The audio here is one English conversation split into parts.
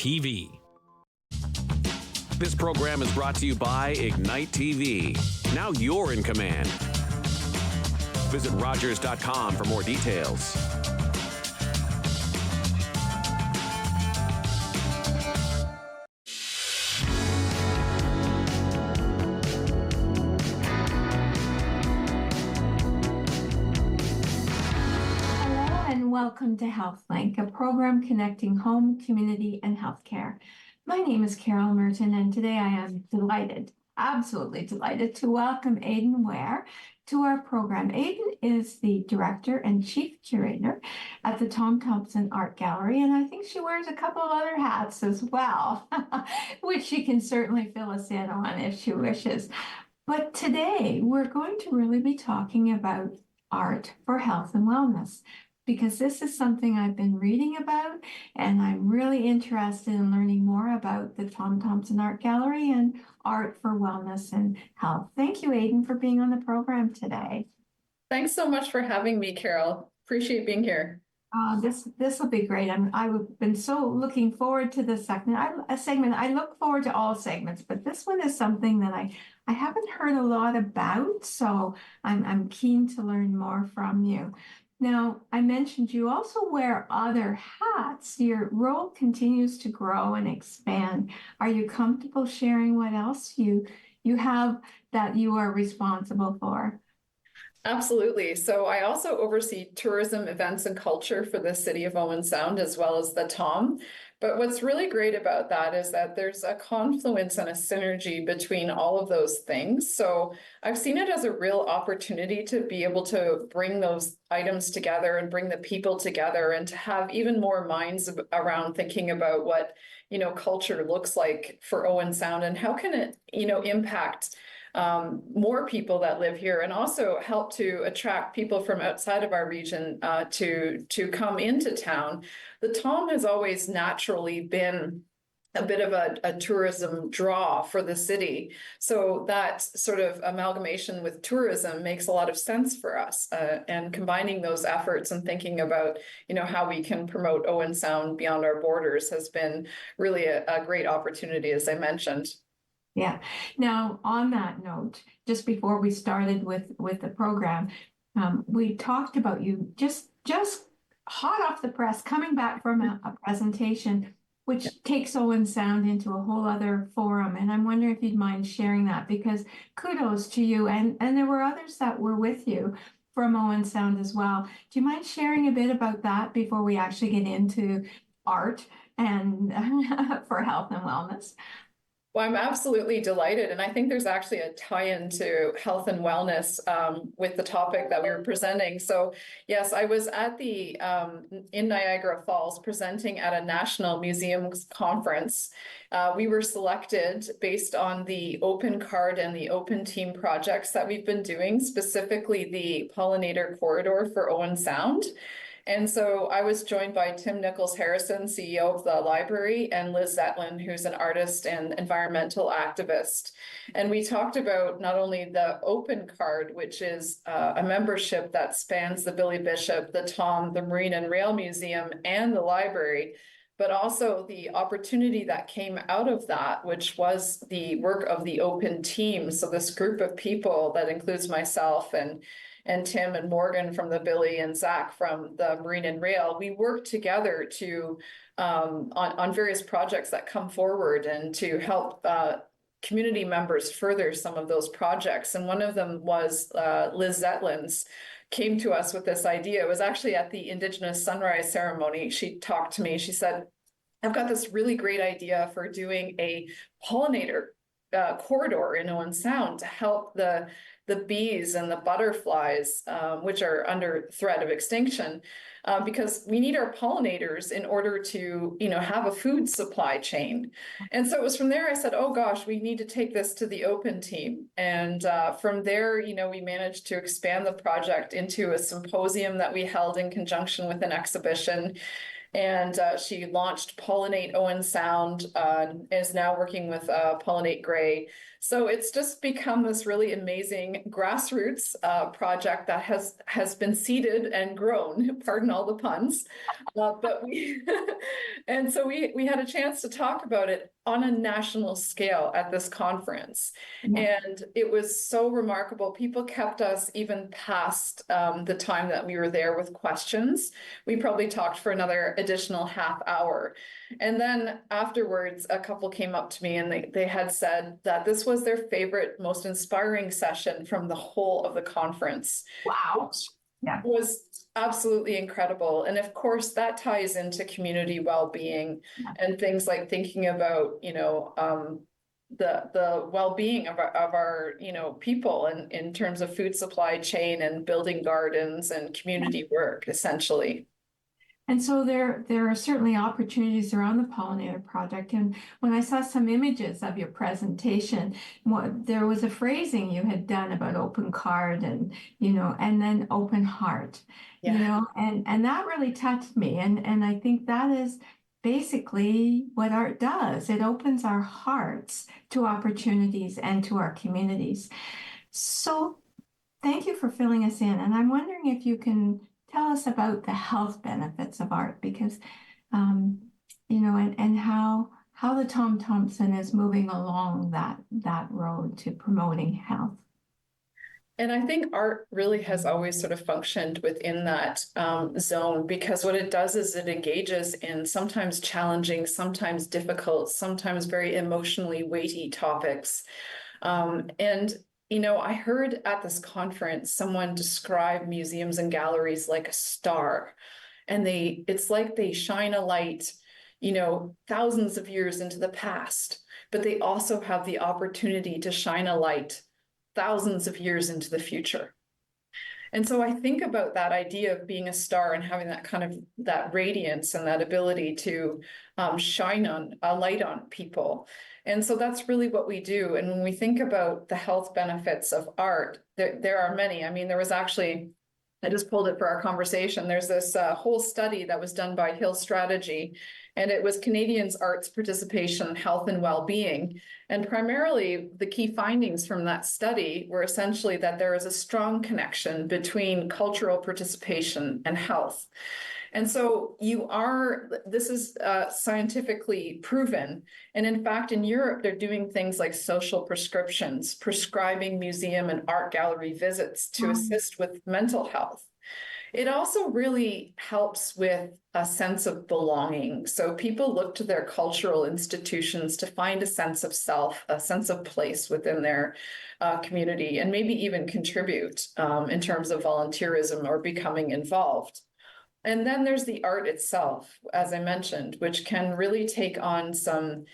TV. This program is brought to you by Ignite TV. Now you're in command. Visit Rogers.com for more details. Welcome to HealthLink, a program connecting home, community, and healthcare. My name is Carol Merton, and today I am delighted, absolutely delighted, to welcome Aidan Ware to our program. Aidan is the director and chief curator at the Tom Thomson Art Gallery, and I think she wears a couple of other hats as well, which she can certainly fill us in on if she wishes. But today we're going to really be talking about art for health and wellness, because this is something I've been reading about, and I'm really interested in learning more about the Tom Thomson Art Gallery and art for wellness and health. Thank you, Aidan, for being on the program today. Thanks so much for having me, Carol. Appreciate being here. This will be great. I've been so looking forward to this segment. I look forward to all segments, but this one is something that I haven't heard a lot about, so I'm keen to learn more from you. Now, I mentioned you also wear other hats. Your role continues to grow and expand. Are you comfortable sharing what else you have that you are responsible for? Absolutely. So I also oversee tourism, events, and culture for the city of Owen Sound, as well as the Tom. But what's really great about that is that there's a confluence and a synergy between all of those things. So I've seen it as a real opportunity to be able to bring those items together and bring the people together, and to have even more minds around thinking about what, culture looks like for Owen Sound, and how can it, impact more people that live here, and also help to attract people from outside of our region to come into town. The Tom has always naturally been a bit of a tourism draw for the city. So that sort of amalgamation with tourism makes a lot of sense for us, and combining those efforts and thinking about, how we can promote Owen Sound beyond our borders has been really a great opportunity, as I mentioned. Yeah. Now, on that note, just before we started with the program, we talked about you just hot off the press, coming back from a presentation, which takes Owen Sound into a whole other forum. And I'm wondering if you'd mind sharing that, because kudos to you. And there were others that were with you from Owen Sound as well. Do you mind sharing a bit about that before we actually get into art and for health and wellness? Well, I'm absolutely delighted. And I think there's actually a tie-in to health and wellness with the topic that we were presenting. So yes, I was at in Niagara Falls presenting at a national museums conference. We were selected based on the open card and the open team projects that we've been doing, specifically the pollinator corridor for Owen Sound. And so I was joined by Tim Nichols-Harrison, CEO of the library, and Liz Zetlin, who's an artist and environmental activist. And we talked about not only the open card, which is a membership that spans the Billy Bishop, the Tom, the Marine and Rail Museum, and the library, but also the opportunity that came out of that, which was the work of the open team. So this group of people that includes myself and Tim and Morgan from the Billy and Zach from the Marine and Rail, we worked together to on various projects that come forward, and to help community members further some of those projects. And one of them was Liz Zetlin's came to us with this idea. It was actually at the Indigenous Sunrise Ceremony. She talked to me. She said, I've got this really great idea for doing a pollinator corridor in Owen Sound to help the bees and the butterflies, which are under threat of extinction, because we need our pollinators in order to, have a food supply chain. And so it was from there I said, oh gosh, we need to take this to the open team. And from there, we managed to expand the project into a symposium that we held in conjunction with an exhibition. And she launched Pollinate Owen Sound, is now working with Pollinate Gray. So it's just become this really amazing grassroots project that has been seeded and grown, pardon all the puns. But we, and so we had a chance to talk about it on a national scale at this conference. Yeah. And it was so remarkable. People kept us even past the time that we were there with questions. We probably talked for another additional half hour. And then afterwards, a couple came up to me and they had said that this was their favorite, most inspiring session from the whole of the conference. Wow. Which Yeah. was absolutely incredible. And of course, that ties into community well-being and things like thinking about, the well-being of our people and in terms of food supply chain and building gardens and community work, essentially. And so there are certainly opportunities around the pollinator project. And when I saw some images of your presentation, there was a phrasing you had done about open card and and then open heart, and that really touched me. And I think that is basically what art does. It opens our hearts to opportunities and to our communities. So thank you for filling us in. And I'm wondering if you can tell us about the health benefits of art, because, and how the Tom Thomson is moving along that road to promoting health. And I think art really has always sort of functioned within that zone, because what it does is it engages in sometimes challenging, sometimes difficult, sometimes very emotionally weighty topics. I heard at this conference someone describe museums and galleries like a star, and it's like they shine a light, thousands of years into the past, but they also have the opportunity to shine a light thousands of years into the future. And so I think about that idea of being a star and having that kind of that radiance and that ability to shine a light on people. And so that's really what we do. And when we think about the health benefits of art, there are many. I mean, there was actually, I just pulled it for our conversation. There's this whole study that was done by Hill Strategy, and it was Canadians' arts participation, health, and well-being. And primarily, the key findings from that study were essentially that there is a strong connection between cultural participation and health. And so this is scientifically proven. And in fact, in Europe, they're doing things like social prescriptions, prescribing museum and art gallery visits to assist with mental health. It also really helps with a sense of belonging. So people look to their cultural institutions to find a sense of self, a sense of place within their community, and maybe even contribute in terms of volunteerism or becoming involved. And then there's the art itself, as I mentioned, which can really take on some,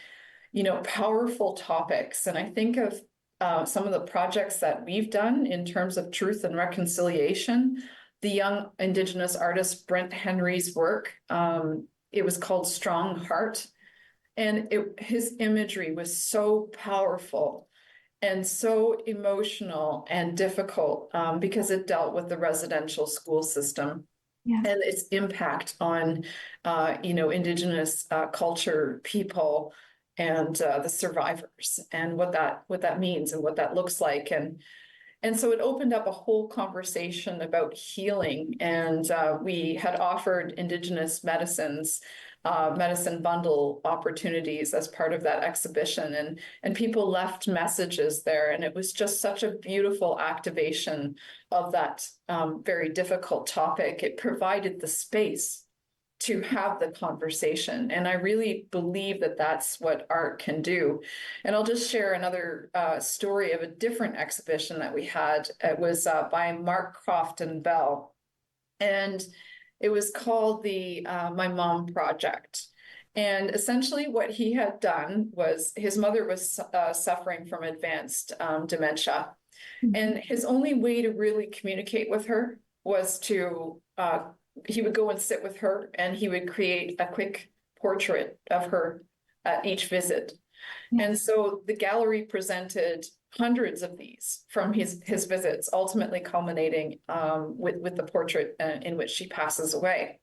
powerful topics. And I think of some of the projects that we've done in terms of truth and reconciliation. The young Indigenous artist Brent Henry's work, it was called Strong Heart. And his imagery was so powerful and so emotional and difficult because it dealt with the residential school system. Yeah. And its impact on, Indigenous culture, people, and the survivors, and what that means and what that looks like. And so it opened up a whole conversation about healing. And we had offered Indigenous medicine bundle opportunities as part of that exhibition. And people left messages there. And it was just such a beautiful activation of that very difficult topic. It provided the space to have the conversation. And I really believe that that's what art can do. And I'll just share another story of a different exhibition that we had. It was by Mark Crofton Bell. And it was called the My Mom Project. And essentially what he had done was his mother was suffering from advanced dementia. Mm-hmm. And his only way to really communicate with her was to he would go and sit with her, and he would create a quick portrait of her at each visit. Yes. And so the gallery presented hundreds of these from his visits, ultimately culminating with the portrait in which she passes away.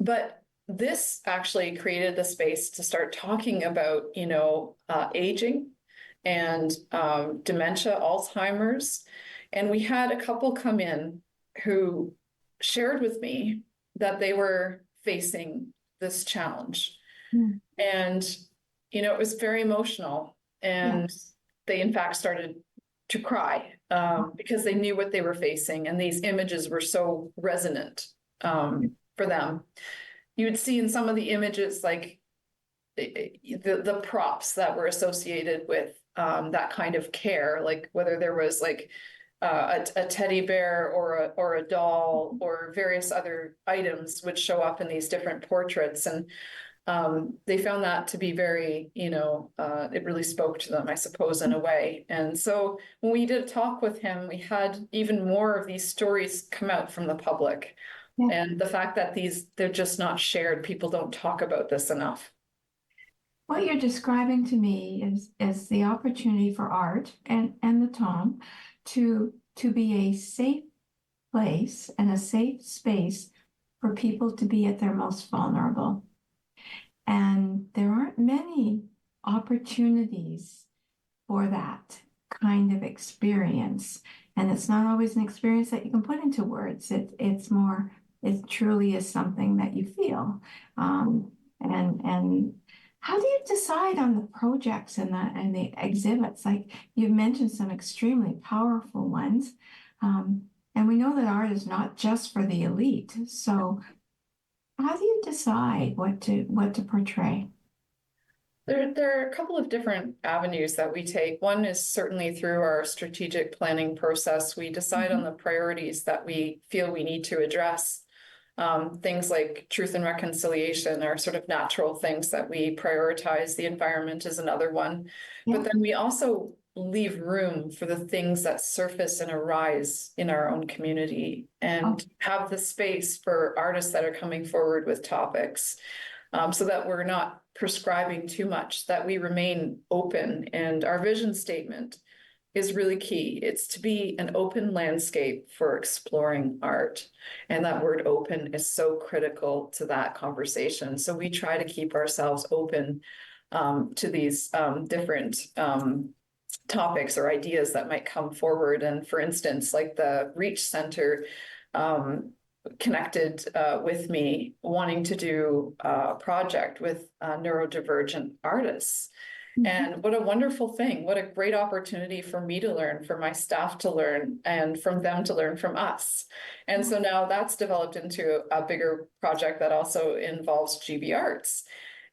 But this actually created the space to start talking about, aging and dementia, Alzheimer's. And we had a couple come in who shared with me that they were facing this challenge. Mm. And, it was very emotional. And they, in fact, started to cry because they knew what they were facing. And these images were so resonant for them. You would see in some of the images, like the props that were associated with that kind of care, like whether there was like a teddy bear or a doll or various other items would show up in these different portraits. And they found that to be very, it really spoke to them, I suppose, in a way. And so when we did a talk with him, we had even more of these stories come out from the public. Yeah. And the fact that they're just not shared, people don't talk about this enough. What you're describing to me is the opportunity for art and the Tom to be a safe place and a safe space for people to be at their most vulnerable. And there aren't many opportunities for that kind of experience. And it's not always an experience that you can put into words. It's more, it truly is something that you feel. And how do you decide on the projects and the exhibits? Like you've mentioned some extremely powerful ones. And we know that art is not just for the elite. So how do you decide what to portray? There are a couple of different avenues that we take. One is certainly through our strategic planning process. We decide on the priorities that we feel we need to address. Things like truth and reconciliation are sort of natural things that we prioritize. The environment is another one. Yeah. But then we also leave room for the things that surface and arise in our own community and have the space for artists that are coming forward with topics so that we're not prescribing too much, that we remain open. And our vision statement is really key. It's to be an open landscape for exploring art. And that word open is so critical to that conversation. So we try to keep ourselves open to these different topics or ideas that might come forward. And for instance, like the Reach Center connected with me wanting to do a project with neurodivergent artists. And what a wonderful thing. What a great opportunity for me to learn, for my staff to learn, and from them to learn from us. And so now that's developed into a bigger project that also involves GB Arts.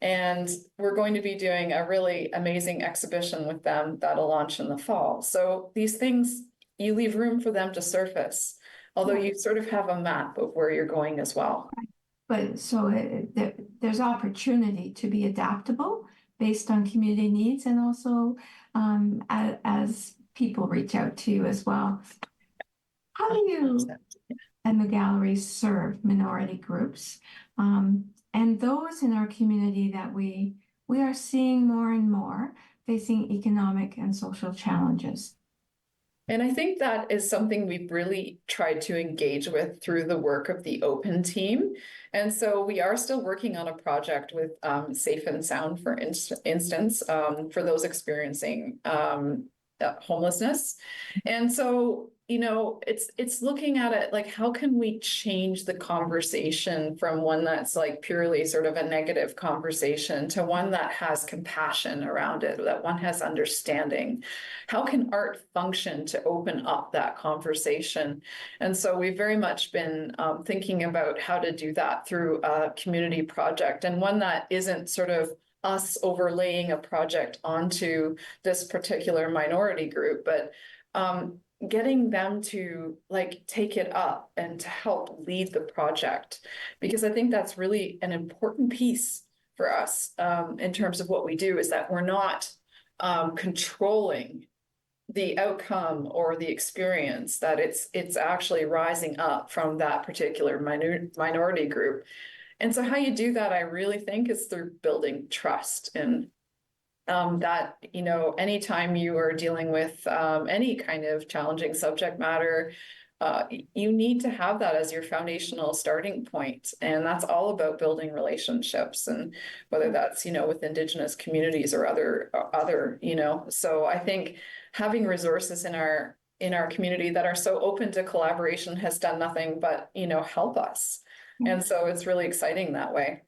And we're going to be doing a really amazing exhibition with them that'll launch in the fall. So these things, you leave room for them to surface, although you sort of have a map of where you're going as well. But so there's opportunity to be adaptable based on community needs and also as people reach out to you as well. How do you and the gallery serve minority groups and those in our community that we are seeing more and more facing economic and social challenges? And I think that is something we've really tried to engage with through the work of the Open team. And so we are still working on a project with Safe and Sound, for instance, for those experiencing homelessness. And so, it's looking at it like, how can we change the conversation from one that's like purely sort of a negative conversation to one that has compassion around it, that one has understanding? How can art function to open up that conversation? And so we've very much been thinking about how to do that through a community project, and one that isn't sort of us overlaying a project onto this particular minority group, but getting them to like take it up and to help lead the project, because I think that's really an important piece for us in terms of what we do, is that we're not controlling the outcome or the experience, that it's actually rising up from that particular minority group. And so how you do that, I really think, is through building trust. And that, anytime you are dealing with any kind of challenging subject matter, you need to have that as your foundational starting point. And that's all about building relationships, and whether that's, with Indigenous communities or other, so I think having resources in our community that are so open to collaboration has done nothing but, help us. And so it's really exciting that way.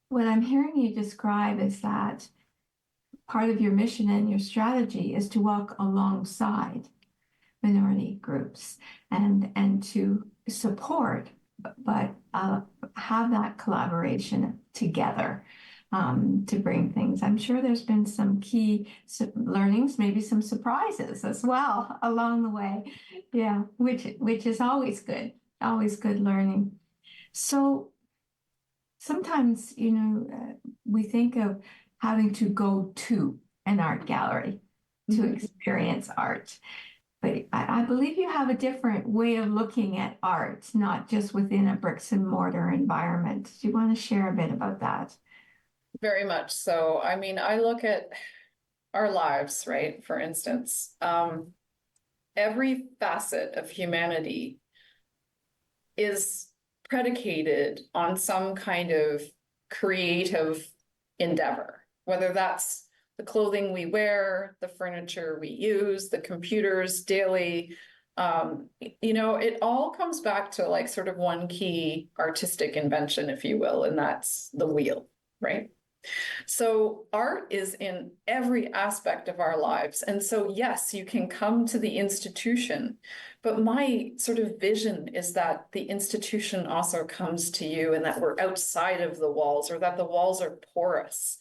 What I'm hearing you describe is that part of your mission and your strategy is to walk alongside minority groups and to support, but have that collaboration together to bring things. I'm sure there's been some key learnings, maybe some surprises as well along the way. Yeah, which is always good learning. So sometimes, we think of having to go to an art gallery to experience art. But I believe you have a different way of looking at art, not just within a bricks and mortar environment. Do you want to share a bit about that? Very much so. I mean, I look at our lives, right? For instance, every facet of humanity is predicated on some kind of creative endeavor, whether that's the clothing we wear, the furniture we use, the computers daily. It all comes back to like sort of one key artistic invention, if you will, and that's the wheel, right? So art is in every aspect of our lives. And so, yes, you can come to the institution, but my sort of vision is that the institution also comes to you, and that we're outside of the walls, or that the walls are porous.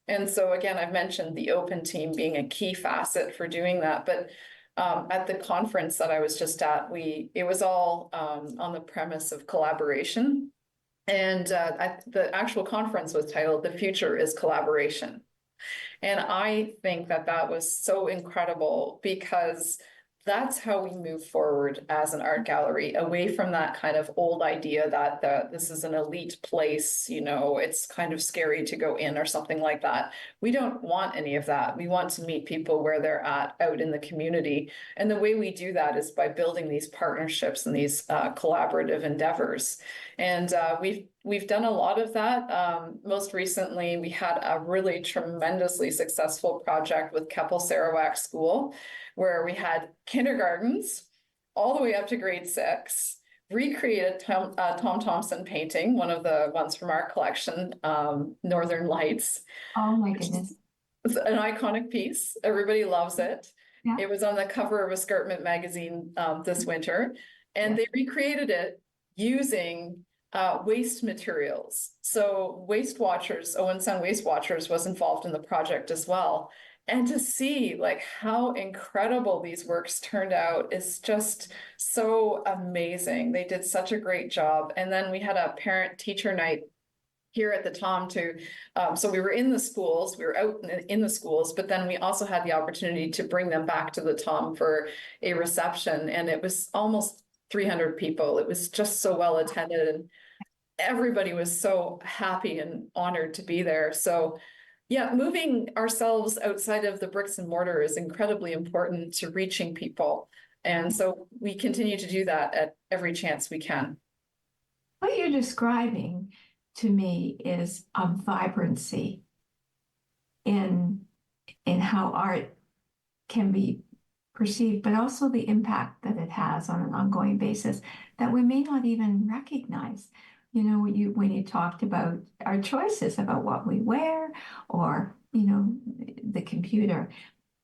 And so again, I've mentioned the open team being a key facet for doing that. But at the conference that I was just at, it was all on the premise of collaboration. And the actual conference was titled "The Future is Collaboration." And I think that was so incredible, because that's how we move forward as an art gallery, away from that kind of old idea that this is an elite place, it's kind of scary to go in or something like that. We don't want any of that. We want to meet people where they're at, out in the community. And the way we do that is by building these partnerships and these collaborative endeavors. And we've done a lot of that. Most recently, we had a really tremendously successful project with Keppel Sarawak School, where we had kindergartens all the way up to grade 6, recreated Tom Thomson painting, one of the ones from our collection, Northern Lights. Oh my goodness. It's an iconic piece. Everybody loves it. Yeah. It was on the cover of Escarpment magazine this winter, and they recreated it using waste materials. So Waste Watchers, Owen Sound Waste Watchers was involved in the project as well. And to see like how incredible these works turned out is just so amazing. They did such a great job. And then we had a parent teacher night here at the Tom too. So we were in the schools, we were out in the schools, but then we also had the opportunity to bring them back to the Tom for a reception. And it was almost 300 people. It was just so well attended, and everybody was so happy and honored to be there. So yeah, moving ourselves outside of the bricks and mortar is incredibly important to reaching people. And so we continue to do that at every chance we can. What you're describing to me is a vibrancy in how art can be perceived, but also the impact that it has on an ongoing basis that we may not even recognize. When you talked about our choices about what we wear, or, the computer,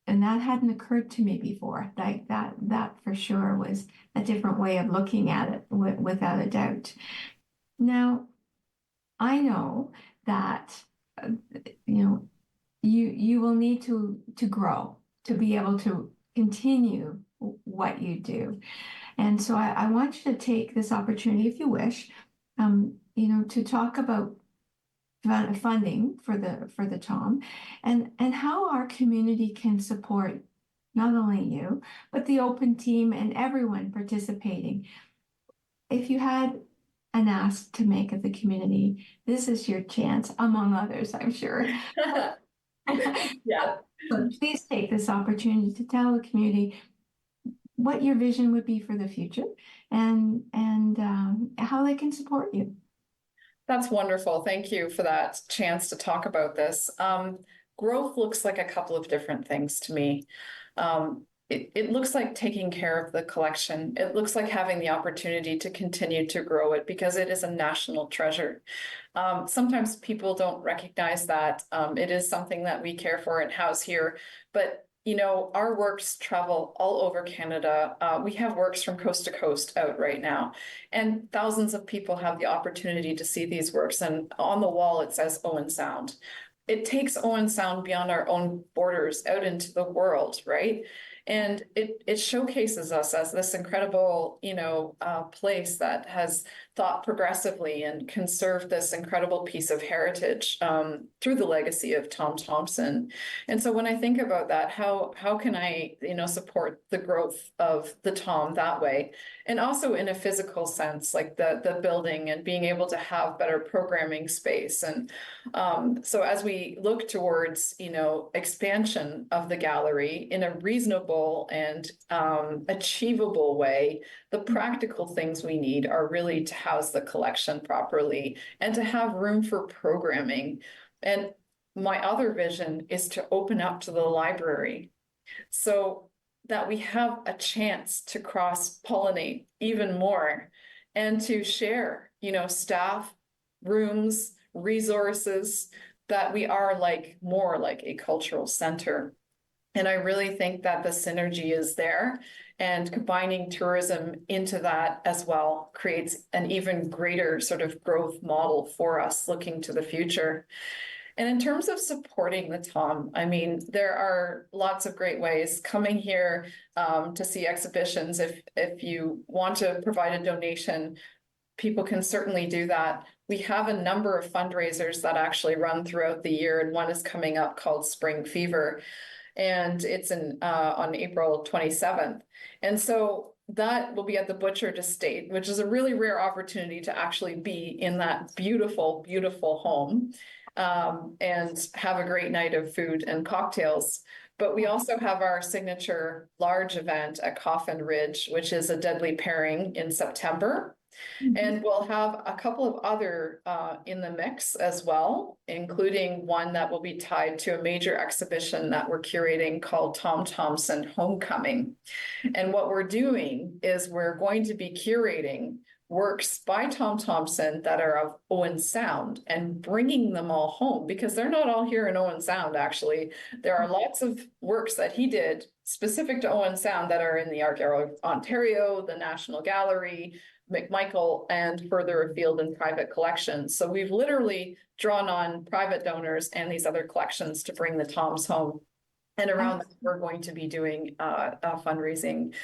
and that hadn't occurred to me before. Like that for sure was a different way of looking at it, without a doubt. Now, I know that, you will need to grow to be able to continue what you do. And so I want you to take this opportunity, if you wish, to talk about funding for the Tom, and how our community can support not only you, but the open team and everyone participating. If you had an ask to make of the community, this is your chance, among others, I'm sure. Yeah. So please take this opportunity to tell the community what your vision would be for the future and how they can support you. That's wonderful. Thank you for that chance to talk about this. Growth looks like a couple of different things to me. It looks like taking care of the collection. It looks like having the opportunity to continue to grow it because it is a national treasure. Sometimes people don't recognize that. It is something that we care for and house here, but our works travel all over Canada. We have works from coast to coast out right now, and thousands of people have the opportunity to see these works. And on the wall, it says Owen Sound. It takes Owen Sound beyond our own borders out into the world, right? And it showcases us as this incredible, place that has thought progressively and conserved this incredible piece of heritage through the legacy of Tom Thomson. And so when I think about that, how can I, support the growth of the Tom that way? And also in a physical sense, like the building and being able to have better programming space. And so as we look towards, expansion of the gallery in a reasonable and achievable way, the practical things we need are really to house the collection properly and to have room for programming. And my other vision is to open up to the library so that we have a chance to cross-pollinate even more and to share, staff, rooms, resources, that we are more like a cultural center. And I really think that the synergy is there, and combining tourism into that as well creates an even greater sort of growth model for us looking to the future. And in terms of supporting the Tom, I mean, there are lots of great ways coming here to see exhibitions. If you want to provide a donation, people can certainly do that. We have a number of fundraisers that actually run throughout the year, and one is coming up called Spring Fever, and it's on April 27th. And so that will be at the Butchert Estate, which is a really rare opportunity to actually be in that beautiful, beautiful home and have a great night of food and cocktails. But we also have our signature large event at Coffin Ridge, which is a deadly pairing in September. And we'll have a couple of other in the mix as well, including one that will be tied to a major exhibition that we're curating called Tom Thomson Homecoming. And what we're doing is we're going to be curating works by Tom Thomson that are of Owen Sound and bringing them all home, because they're not all here in Owen Sound, actually. There are lots of works that he did specific to Owen Sound that are in the Art Gallery of Ontario, the National Gallery, McMichael, and further afield in private collections. So we've literally drawn on private donors and these other collections to bring the Toms home. And around that, we're going to be doing a fundraising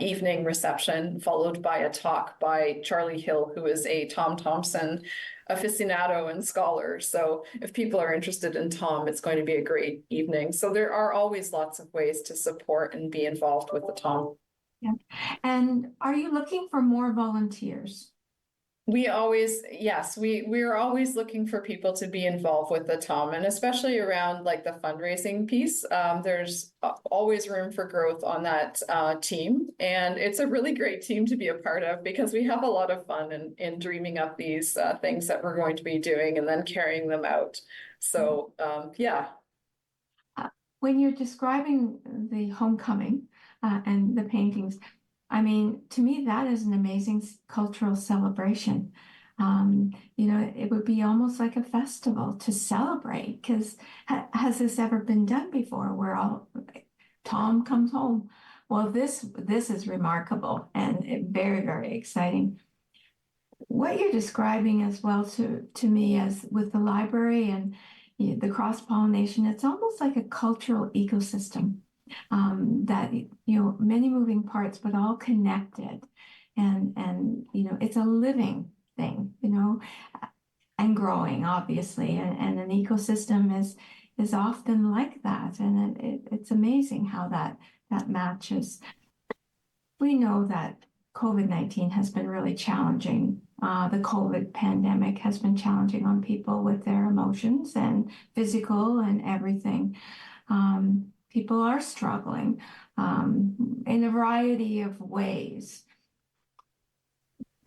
evening reception, followed by a talk by Charlie Hill, who is a Tom Thomson aficionado and scholar. So if people are interested in Tom, it's going to be a great evening. So there are always lots of ways to support and be involved with the Tom. Yeah. And are you looking for more volunteers? We always, yes, we're always looking for people to be involved with the Tom, and especially around like the fundraising piece. There's always room for growth on that team, and it's a really great team to be a part of because we have a lot of fun in dreaming up these things that we're going to be doing and then carrying them out. So yeah. When you're describing the homecoming and the paintings, I mean, to me, that is an amazing cultural celebration. It would be almost like a festival to celebrate, because has this ever been done before where Tom comes home? Well, this is remarkable and very, very exciting. What you're describing as well to me as with the library and the cross-pollination, it's almost like a cultural ecosystem. That many moving parts, but all connected, and it's a living thing, and growing, obviously, and an ecosystem is often like that, and it's amazing how that matches. We know that COVID-19 has been really challenging. The COVID pandemic has been challenging on people with their emotions and physical and everything. people are struggling in a variety of ways.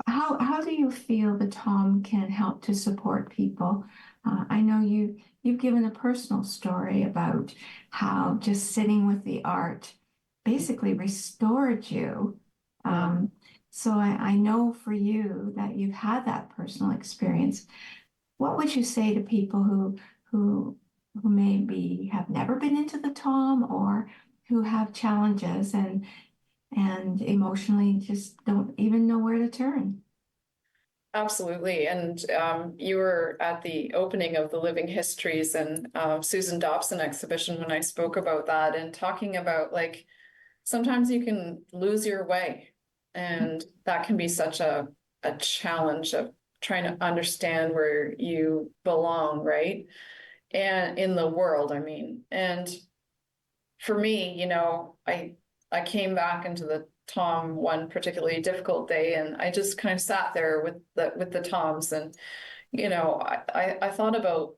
How do you feel the Tom can help to support people? I know you've given a personal story about how just sitting with the art basically restored you. So I know for you that you've had that personal experience. What would you say to people who maybe have never been into the Tom or who have challenges and emotionally just don't even know where to turn? Absolutely. And you were at the opening of the Living Histories and Susan Dobson exhibition when I spoke about that and talking about like sometimes you can lose your way. And that can be such a challenge of trying to understand where you belong, right? And in the world, I mean. And for me, you know, I came back into the Tom one particularly difficult day, and I just kind of sat there with the Toms, and you know, I thought about,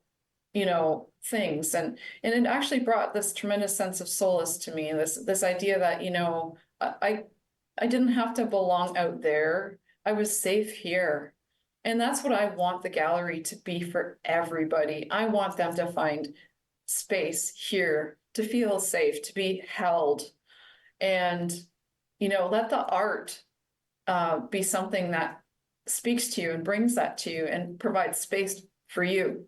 you know, things, and it actually brought this tremendous sense of solace to me, this idea that, you know, I didn't have to belong out there. I was safe here. And that's what I want the gallery to be for everybody. I want them to find space here, to feel safe, to be held. And, you know, let the art be something that speaks to you and brings that to you and provides space for you.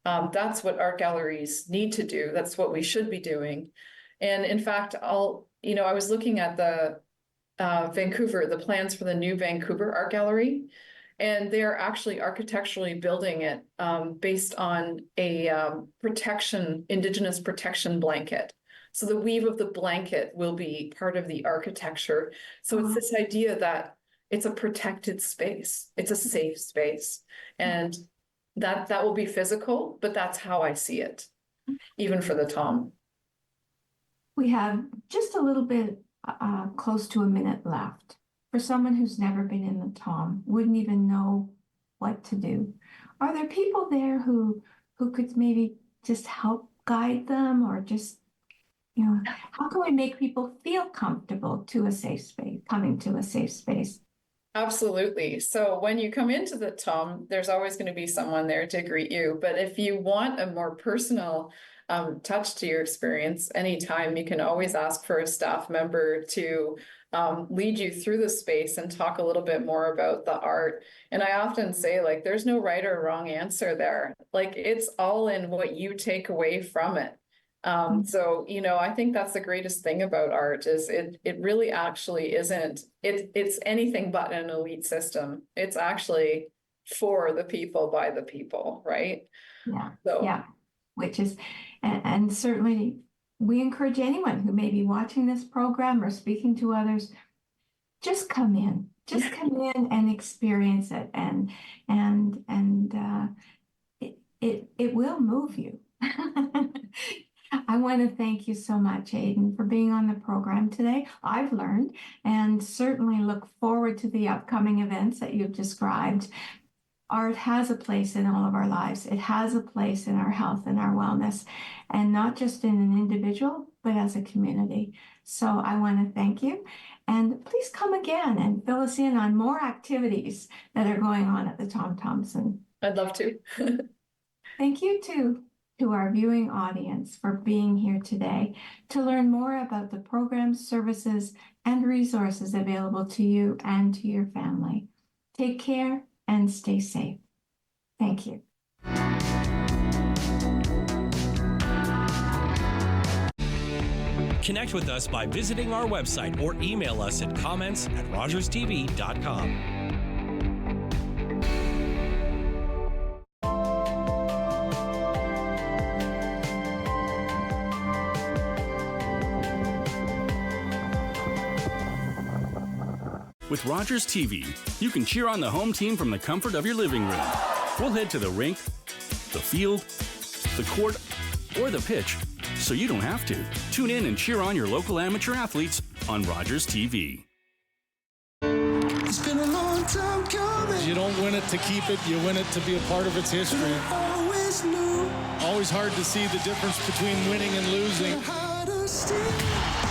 That's what art galleries need to do. That's what we should be doing. And in fact, I was looking at the Vancouver, the plans for the new Vancouver Art Gallery, and they're actually architecturally building it based on a Indigenous protection blanket. So the weave of the blanket will be part of the architecture. So it's this idea that it's a protected space, it's a safe space, and that will be physical, but that's how I see it, even for the Tom. We have just a little bit close to a minute left. For someone who's never been in the Tom, wouldn't even know what to do, are there people there who could maybe just help guide them, or just, you know, how can we make people feel comfortable to a safe space, coming to a safe space? Absolutely. So when you come into the Tom, there's always going to be someone there to greet you. But if you want a more personal touch to your experience, anytime, you can always ask for a staff member to lead you through the space and talk a little bit more about the art. And I often say, like, there's no right or wrong answer there. Like, it's all in what you take away from it. So, you know, I think that's the greatest thing about art is it really actually isn't, it's anything but an elite system. It's actually for the people, by the people, right? Yeah. So. Yeah. Which is, and certainly we encourage anyone who may be watching this program or speaking to others, just come in and experience it, and it will move you. I want to thank you so much, Aidan, for being on the program today. I've learned, and certainly look forward to the upcoming events that you've described. Art has a place in all of our lives. It has a place in our health and our wellness, and not just in an individual, but as a community. So I want to thank you, and please come again and fill us in on more activities that are going on at the Tom Thomson. I'd love to. Thank you to our viewing audience for being here today. To learn more about the programs, services, and resources available to you and to your family, take care and stay safe. Thank you. Connect with us by visiting our website or email us at comments@rogerstv.com. With Rogers TV, you can cheer on the home team from the comfort of your living room. We'll head to the rink, the field, the court, or the pitch, so you don't have to. Tune in and cheer on your local amateur athletes on Rogers TV. It's been a long time coming. You don't win it to keep it, you win it to be a part of its history. Always knew. Always hard to see the difference between winning and losing. stay.